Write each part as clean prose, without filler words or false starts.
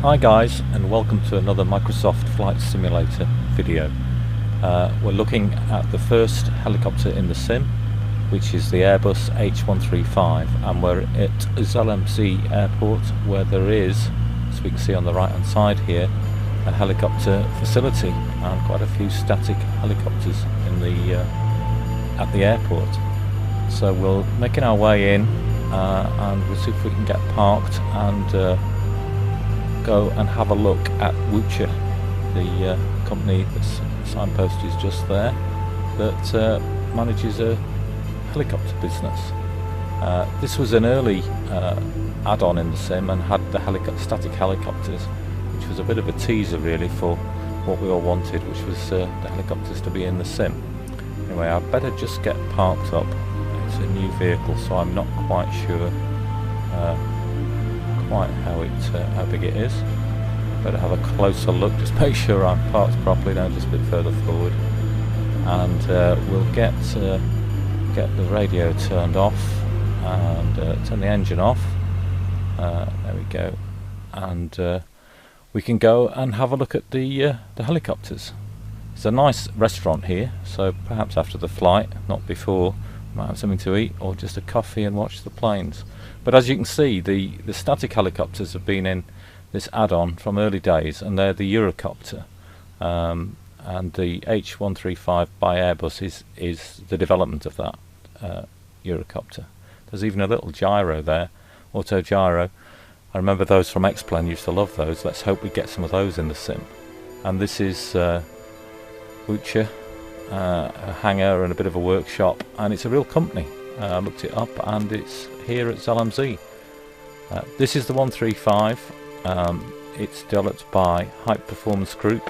Hi guys, and welcome to another Microsoft Flight Simulator video. We're looking at the first helicopter in the sim, which is the Airbus H135, and we're at Zell Am See airport, where there is, as we can see on the right hand side here, a helicopter facility and quite a few static helicopters in the at the airport. So we're making our way in and we'll see if we can get parked and go and have a look at LOWZ, the company that's signpost is just there, that manages a helicopter business. This was an early add-on in the sim and had the static helicopters, which was a bit of a teaser really for what we all wanted, which was the helicopters to be in the sim. Anyway, I'd better just get parked up. It's a new vehicle, so I'm not quite sure quite how big it is. Better have a closer look, just make sure I'm parked properly. Now just a bit further forward, and we'll get the radio turned off and turn the engine off. There we go, and we can go and have a look at the helicopters. It's a nice restaurant here, so perhaps after the flight, not before, we might have something to eat or just a coffee and watch the planes. But as you can see, the static helicopters have been in this add-on from early days, and they're the Eurocopter, and the H135 by Airbus is the development of that Eurocopter. There's even a little gyro there, auto gyro. I remember those from X-Plane, used to love those. Let's hope we get some of those in the sim. And this is LOWZ, a hangar and a bit of a workshop, and it's a real company. I looked it up and it's here at Zell Am See. This is the 135. It's developed by Hype Performance Group.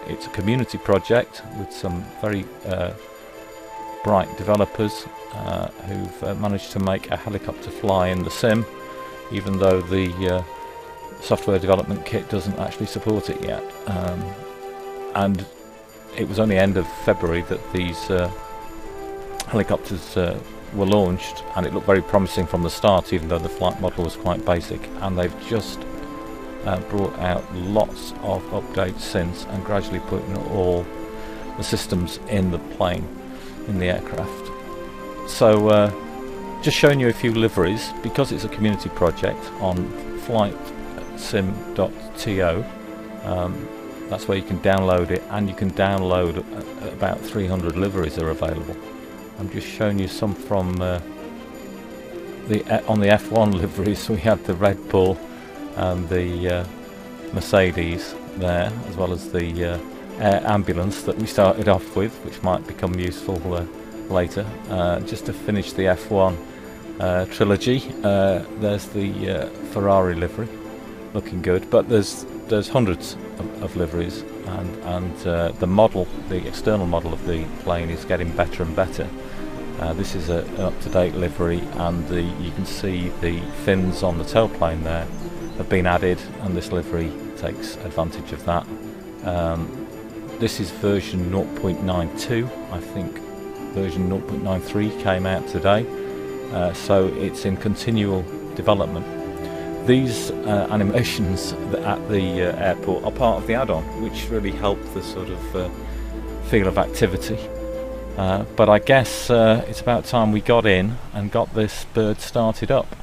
It's a community project with some very bright developers who've managed to make a helicopter fly in the sim, even though the software development kit doesn't actually support it yet. And it was only end of February that these helicopters were launched, and it looked very promising from the start, even though the flight model was quite basic. And they've just brought out lots of updates since, and gradually putting all the systems in the plane, in the aircraft. So just showing you a few liveries, because it's a community project on flightsim.to. That's where you can download it, and you can download about 300 liveries are available. I'm just showing you some from on the F1 liveries. We had the Red Bull and the Mercedes there, as well as the air ambulance that we started off with, which might become useful later. Just to finish the F1 trilogy, there's the Ferrari livery, looking good, but there's hundreds of liveries, and the model, the external model of the plane, is getting better and better. This is an up-to-date livery, and you can see the fins on the tailplane there have been added, and this livery takes advantage of that. This is version 0.92. I think version 0.93 came out today, so it's in continual development. These animations at the airport are part of the add-on, which really help the sort of feel of activity. But I guess it's about time we got in and got this bird started up.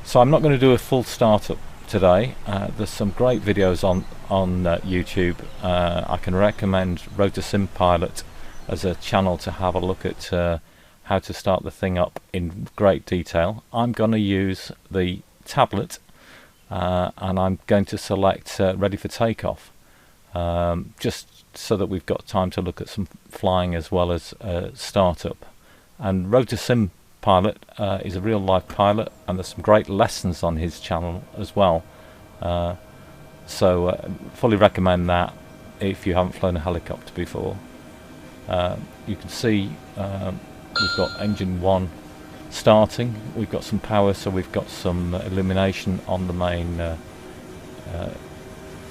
So I'm not going to do a full startup today. There's some great videos on YouTube. I can recommend Rotor Sim Pilot as a channel to have a look at how to start the thing up in great detail. I'm going to use the tablet, and I'm going to select ready for takeoff, just so that we've got time to look at some flying as well as startup. And Rotor Sim Pilot is a real life pilot, and there's some great lessons on his channel as well. So fully recommend that if you haven't flown a helicopter before. You can see we've got engine 1 starting, we've got some power, so we've got some illumination on the main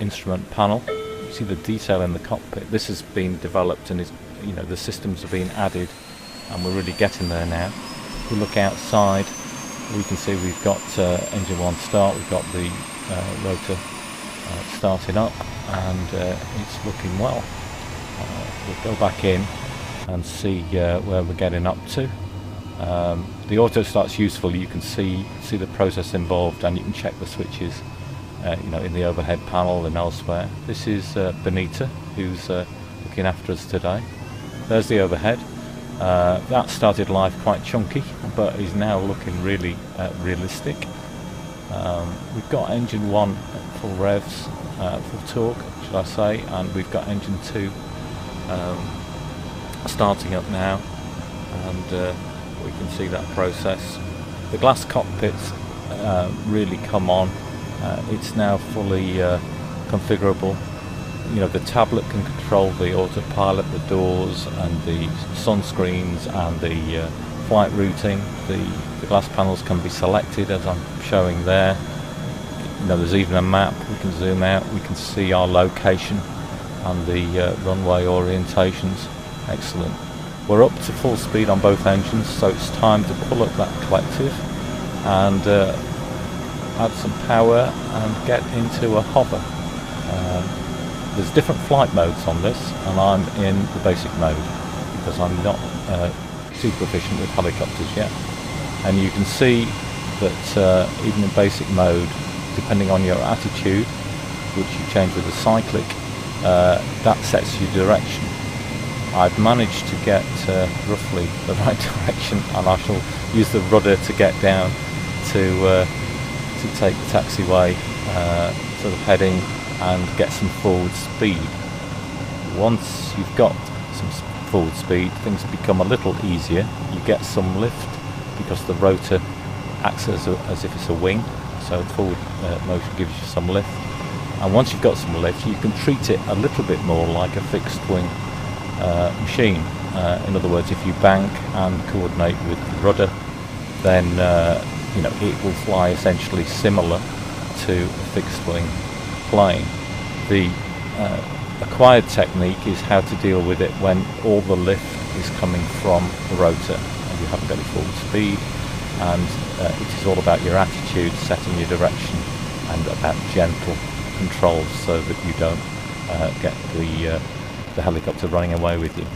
instrument panel. You see the detail in the cockpit. This has been developed, and the systems have been added, and we're really getting there now. If we look outside, we can see we've got engine 1 start, we've got the rotor starting up, and it's looking well. We'll go back in and see where we're getting up to. The auto start's useful. You can see the process involved, and you can check the switches in the overhead panel and elsewhere. This is Benita, who's looking after us today. There's the overhead. That started life quite chunky, but is now looking really realistic. We've got engine 1 at full revs, full torque, should I say, and we've got engine 2 starting up now, and we can see that process. The glass cockpits really come on. It's now fully configurable. The tablet can control the autopilot, the doors and the sunscreens and the flight routing. The glass panels can be selected, as I'm showing there. There's even a map. We can zoom out, we can see our location and the runway orientations. Excellent. We're up to full speed on both engines, so it's time to pull up that collective and add some power and get into a hover. There's different flight modes on this, and I'm in the basic mode because I'm not too proficient with helicopters yet. And you can see that even in basic mode, depending on your attitude, which you change with the cyclic, that sets your direction. I've managed to get roughly the right direction, and I shall use the rudder to get down to take the taxiway sort of heading and get some forward speed. Once you've got some forward speed, things become a little easier. You get some lift because the rotor acts as if it's a wing, so forward motion gives you some lift. And once you've got some lift, you can treat it a little bit more like a fixed wing machine. In other words, if you bank and coordinate with the rudder, then it will fly essentially similar to a fixed wing plane. The acquired technique is how to deal with it when all the lift is coming from the rotor and you haven't got it full speed, and it is all about your attitude, setting your direction, and about gentle controls so that you don't get the helicopter running away with you.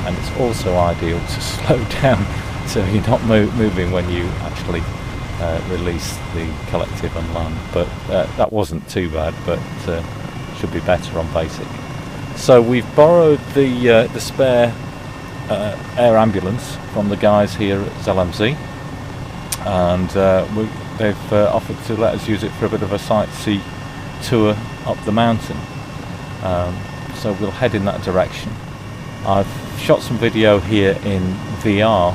And it's also ideal to slow down so you're not moving when you actually release the collective and land. But that wasn't too bad, but should be better on basic. So we've borrowed the spare air ambulance from the guys here at Zell Am See, and they've offered to let us use it for a bit of a sightsee tour up the mountain. So we'll head in that direction. I've shot some video here in VR,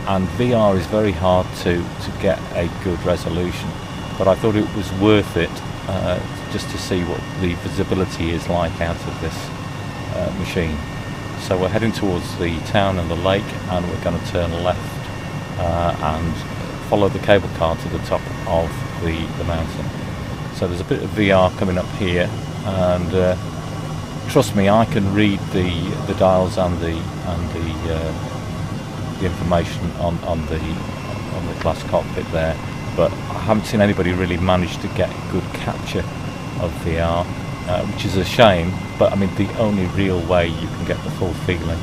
and VR is very hard to get a good resolution, but I thought it was worth it just to see what the visibility is like out of this machine. So we're heading towards the town and the lake, and we're going to turn left and follow the cable car to the top of the mountain. So there's a bit of VR coming up here, and trust me, I can read the dials and the information on the glass cockpit there, but I haven't seen anybody really manage to get good capture of VR, which is a shame. But I mean, the only real way you can get the full feeling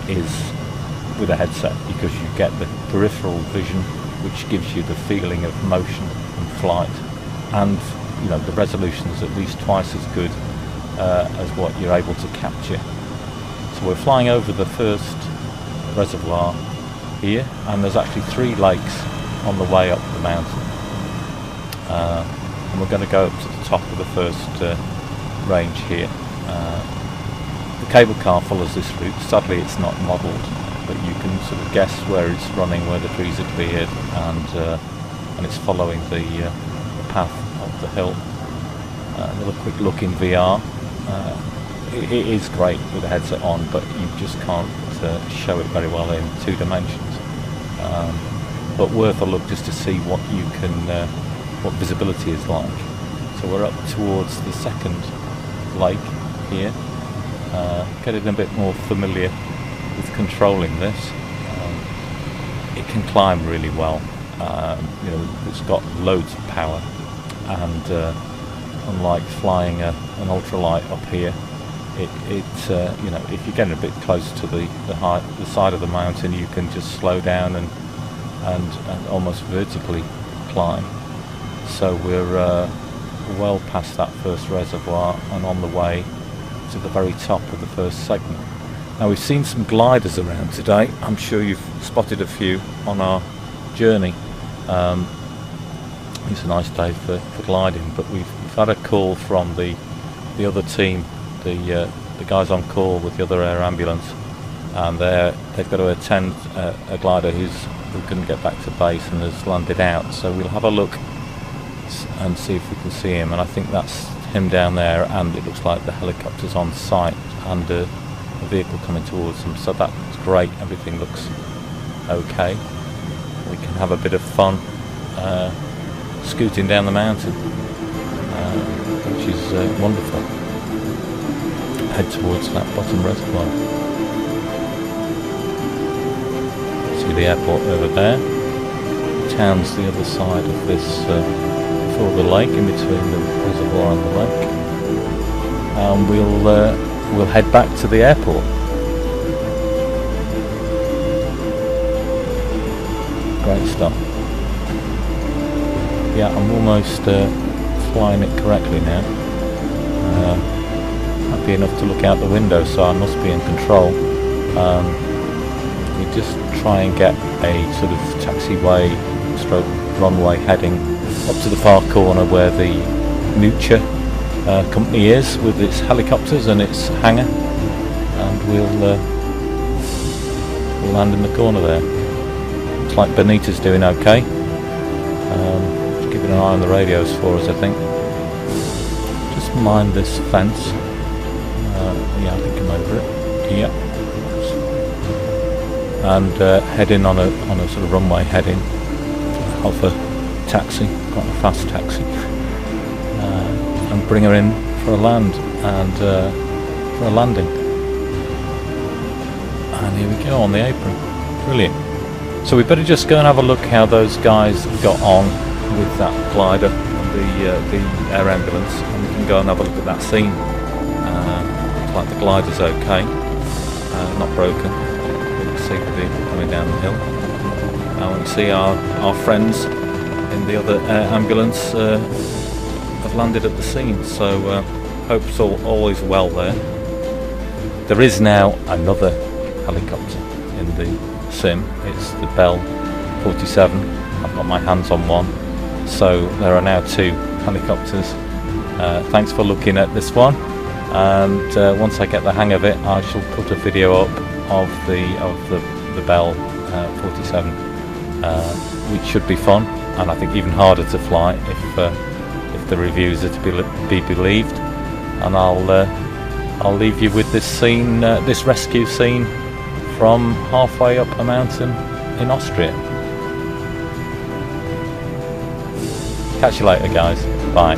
is with a headset, because you get the peripheral vision, which gives you the feeling of motion and flight, and the resolution is at least twice as good as what you're able to capture. So we're flying over the first reservoir here, and there's actually 3 lakes on the way up the mountain, and we're going to go up to the top of the first range here. The cable car follows this route. Sadly it's not modelled, but you can sort of guess where it's running, where the trees are cleared, and it's following the path up the hill. Another quick look in VR. It is great with the headset on, but you just can't show it very well in 2 dimensions. But worth a look just to see what you can, what visibility is like. So we're up towards the second lake here, getting a bit more familiar with controlling this. It can climb really well. It's got loads of power, and unlike flying an ultralight up here, you know, if you're getting a bit close to the side of the mountain, you can just slow down and almost vertically climb. So we're well past that first reservoir and on the way to the very top of the first segment. Now, we've seen some gliders around today. I'm sure you've spotted a few on our journey. It's a nice day for gliding, but we've had a call from the other team, the guys on call with the other air ambulance, and they've got to attend a glider who couldn't get back to base and has landed out. So we'll have a look and see if we can see him, and I think that's him down there, and it looks like the helicopter's on site and a vehicle coming towards them. So that's great, everything looks okay. We can have a bit of fun scooting down the mountain, which is wonderful. Head towards that bottom reservoir. See the airport over there. The town's the other side of this before the lake, in between the reservoir and the lake. And we'll head back to the airport. Great stuff. Yeah, I'm almost flying it correctly now. Happy enough to look out the window, so I must be in control. We just try and get a sort of taxiway stroke runway heading up to the far corner where the Mucha company is with its helicopters and its hangar, and we'll land in the corner there. Looks like Benita's doing okay. Keeping an eye on the radios for us, I think. Just mind this fence. Yeah, I think I'm over it. Yeah. And heading on a sort of runway heading. Alpha taxi, quite a fast taxi. And bring her in for a land and for a landing. And here we go on the apron. Brilliant. So we better just go and have a look how those guys got on with that glider and the air ambulance, and we can go and have a look at that scene. Looks like the glider's okay, not broken. You can see the vehicle coming down the hill. Now we can see our friends in the other air ambulance have landed at the scene, so hope's all is well there. There is now another helicopter in the sim. It's the Bell 47. I've got my hands on one, so there are now two helicopters. Thanks for looking at this one, and once I get the hang of it, I shall put a video up of the Bell 47, which should be fun, and I think even harder to fly if the reviews are to be believed. And I'll leave you with this scene, this rescue scene from halfway up a mountain in Austria. Catch you later, guys. Bye.